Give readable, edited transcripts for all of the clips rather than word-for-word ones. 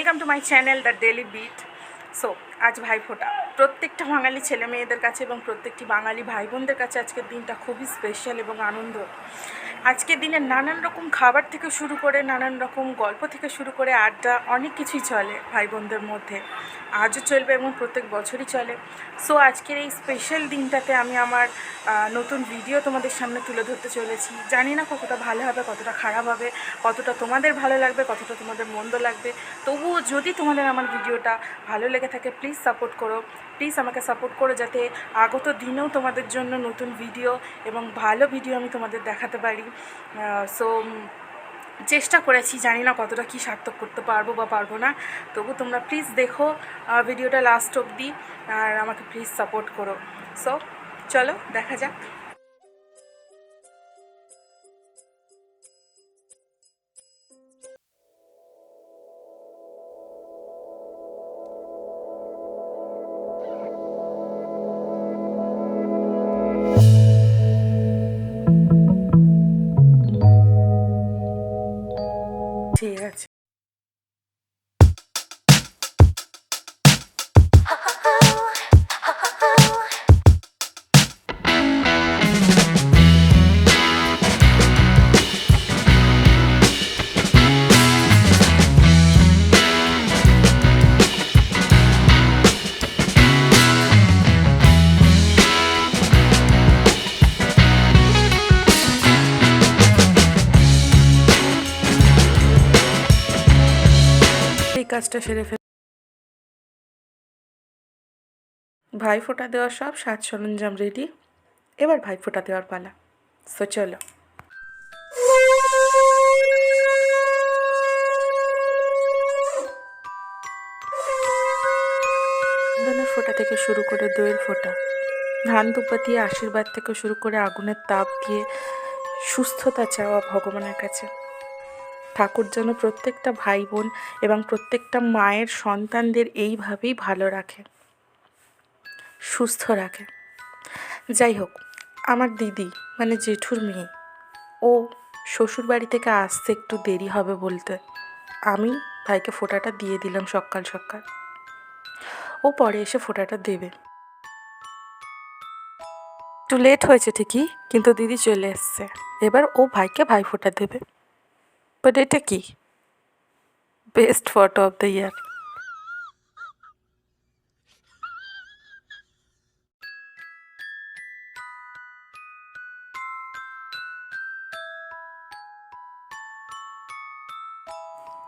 Welcome to my channel the daily beat. So আজ ভাইফোঁটা প্রত্যেকটা বাঙালি ছেলে মেয়েদের কাছে এবং প্রত্যেকটি বাঙালি ভাই বোনদের কাছে আজকের দিনটা খুবই স্পেশাল এবং আনন্দ। আজকের দিনে নানান রকম খাবার থেকে শুরু করে নানান রকম গল্প থেকে শুরু করে আড্ডা অনেক কিছুই চলে ভাই বোনদের মধ্যে, আজও চলবে এবং প্রত্যেক বছরই চলে। সো আজকের এই স্পেশাল দিনটাতে আমি আমার নতুন ভিডিও তোমাদের সামনে তুলে ধরতে চলেছি। জানি না কতটা ভালো হবে, কতটা খারাপ হবে, কতটা তোমাদের ভালো লাগবে, কতটা তোমাদের মন্দ লাগবে। তবুও যদি তোমাদের আমার ভিডিওটা ভালো লেগে থাকে প্লিজ সাপোর্ট করো, প্লিজ আমাকে সাপোর্ট করো, যাতে আগত দিনেও তোমাদের জন্য নতুন ভিডিও এবং ভালো ভিডিও আমি তোমাদের দেখাতে পারি। সো চেষ্টা করেছি, জানি না কতটা কি সার্থক করতে পারবো বা পারবো না, তবু তোমরা প্লিজ দেখো ভিডিওটা লাস্ট অবধি আর আমাকে প্লিজ সাপোর্ট করো। সো চলো দেখা যাক। ঠিক আছে, এই কাজটা সেরে ফেল। ভাইফোঁটা দেওয়ার সব সাজ সরঞ্জাম রেডি, এবার ভাইফোঁটা দেওয়ার পালা। সো চলো। চন্দনের ফোঁটা থেকে শুরু করে দইয়ের ফোঁটা, ধান দুপা দিয়ে আশীর্বাদ থেকে শুরু করে আগুনের তাপ দিয়ে সুস্থতা চাওয়া ভগবানের কাছে। ঠাকুর যেন প্রত্যেকটা ভাই বোন এবং প্রত্যেকটা মায়ের সন্তানদের এইভাবেই ভালো রাখে, সুস্থ রাখে। যাই হোক, আমার দিদি মানে জেঠুর মেয়ে, ও শ্বশুর বাড়ি থেকে আসতে একটু দেরি হবে বলতে আমি ভাইকে ফোঁটাটা দিয়ে দিলাম সকাল সকাল। ও পরে এসে ফোঁটাটা দেবে। একটু লেট হয়েছে ঠিকই, কিন্তু দিদি চলে এসছে। এবার ও ভাইকে ভাই ফোঁটা দেবে। বাট এটা কি best photo of the year.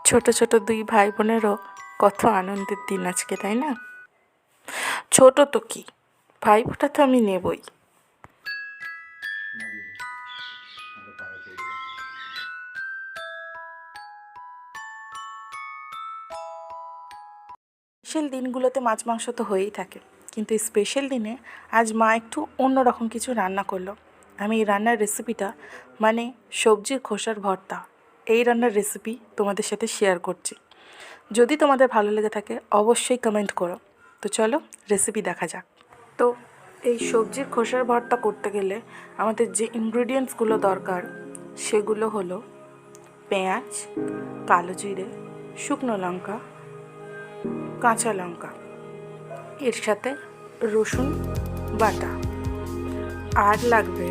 ছোট ছোট দুই ভাই বোনেরও কত আনন্দের দিন আজকে, তাই না? ছোট তো কি, ভাই ফোঁটা তো আমি নেবই। স্পেশাল দিনগুলোতে মাছ মাংস তো হয়েই থাকে, কিন্তু স্পেশাল দিনে আজ মা একটু অন্যরকম কিছু রান্না করলো। আমি এই রান্নার রেসিপিটা মানে সবজির খোসার ভর্তা, এই রান্নার রেসিপি তোমাদের সাথে শেয়ার করছি। যদি তোমাদের ভালো লেগে থাকে অবশ্যই কমেন্ট করো। তো চলো রেসিপি দেখা যাক। তো এই সবজির খোসার ভর্তা করতে গেলে আমাদের যে ইনগ্রিডিয়েন্টসগুলো দরকার সেগুলো হলো পেঁয়াজ, কালো জিরে, শুকনো লঙ্কা, কাঁচা লঙ্কা, এর সাথে রসুন বাটা, আর লাগবে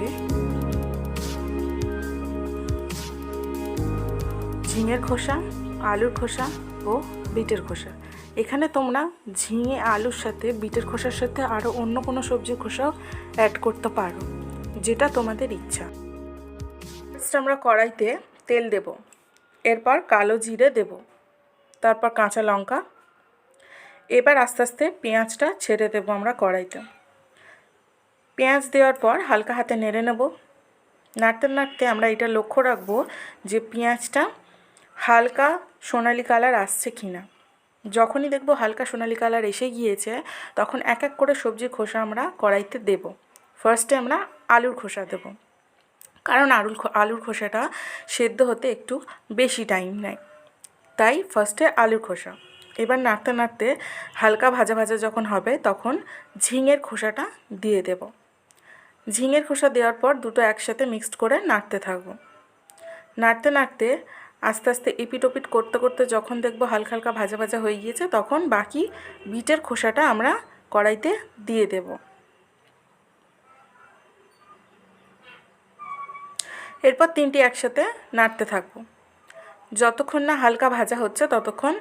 ঝিঙের খোসা, আলুর খোসা ও বিটের খোসা। এখানে তোমরা ঝিঙে আলুর সাথে বিটের খোসার সাথে আরও অন্য কোনো সবজির খোসাও অ্যাড করতে পারো, যেটা তোমাদের ইচ্ছা। ফার্স্ট আমরা কড়াইতে তেল দেব, এরপর কালো জিরে দেব, তারপর কাঁচা লঙ্কা, এবার আস্তে আস্তে পেঁয়াজটা ছেড়ে দেবো আমরা কড়াইতে। পেঁয়াজ দেওয়ার পর হালকা হাতে নেড়ে নেব। নাড়তে নাড়তে আমরা এটা লক্ষ্য রাখবো যে পেঁয়াজটা হালকা সোনালি কালার আসছে কি না। যখনই দেখব হালকা সোনালি কালার এসে গিয়েছে তখন এক এক করে সবজির খোসা আমরা কড়াইতে দেব। ফার্স্টে আমরা আলুর খোসা দেব, কারণ আলুর খোসাটা সেদ্ধ হতে একটু বেশি টাইম নেয়, তাই ফার্স্টে আলুর খোসা। এবার নাড়তে নাড়তে হালকা ভাজা ভাজা যখন হবে তখন ঝিঙের খোসাটা দিয়ে দেব। ঝিঙের খোসা দেওয়ার পর দুটো একসাথে মিক্সড করে নাড়তে থাকবো। নাড়তে নাড়তে আস্তে আস্তে এপিট ওপিট করতে করতে যখন দেখবো হালকা হালকা ভাজা ভাজা হয়ে গিয়েছে, তখন বাকি বিটের খোসাটা আমরা কড়াইতে দিয়ে দেব। এরপর তিনটি একসাথে নাড়তে থাকবো। যতক্ষণ না হালকা ভাজা হচ্ছে ততক্ষণ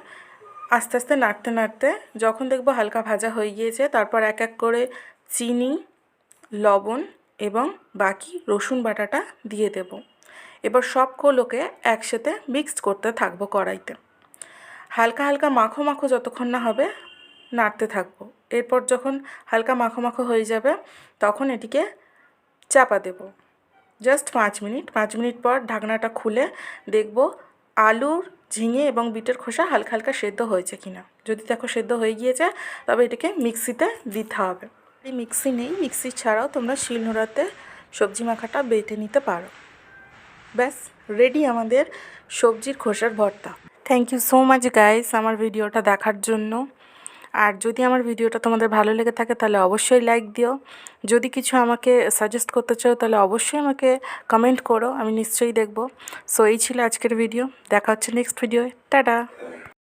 আস্তে আস্তে নাড়তে নাড়তে যখন দেখবো হালকা ভাজা হয়ে গিয়েছে, তারপর এক এক করে চিনি, লবণ এবং বাকি রসুন বাটাটা দিয়ে দেব। এবার সবগুলোকে একসাথে মিক্সড করতে থাকবো কড়াইতে। হালকা হালকা মাখো মাখো যতক্ষণ না হবে নাড়তে থাকবো। এরপর যখন হালকা মাখো মাখো হয়ে যাবে তখন এটিকে চাপা দেব জাস্ট 5 মিনিট। 5 মিনিট পর ঢাকনাটা খুলে দেখব আলুর, ঝিঙে এবং বিটের খোসা হালকা হালকা সেদ্ধ হয়েছে কিনা। যদি দেখো সেদ্ধ হয়ে গিয়েছে তবে এটাকে মিক্সিতে দিতে হবে। এই মিক্সি নেই, মিক্সি ছাড়াও তোমরা শিলনোড়াতে সবজি মাখাটা বেটে নিতে পারো। ব্যাস রেডি আমাদের সবজির খোসার ভর্তা। Thank you so much guys আমার ভিডিওটা দেখার জন্য। আর যদি আমার ভিডিওটা তোমাদের ভালো লেগে থাকে তাহলে অবশ্যই লাইক দিও। যদি কিছু আমাকে সাজেস্ট করতে চাও তাহলে অবশ্যই আমাকে কমেন্ট করো, আমি নিশ্চয়ই দেখব। সো এই ছিল আজকের ভিডিও, দেখা হচ্ছে নেক্সট ভিডিওয়। টাটা।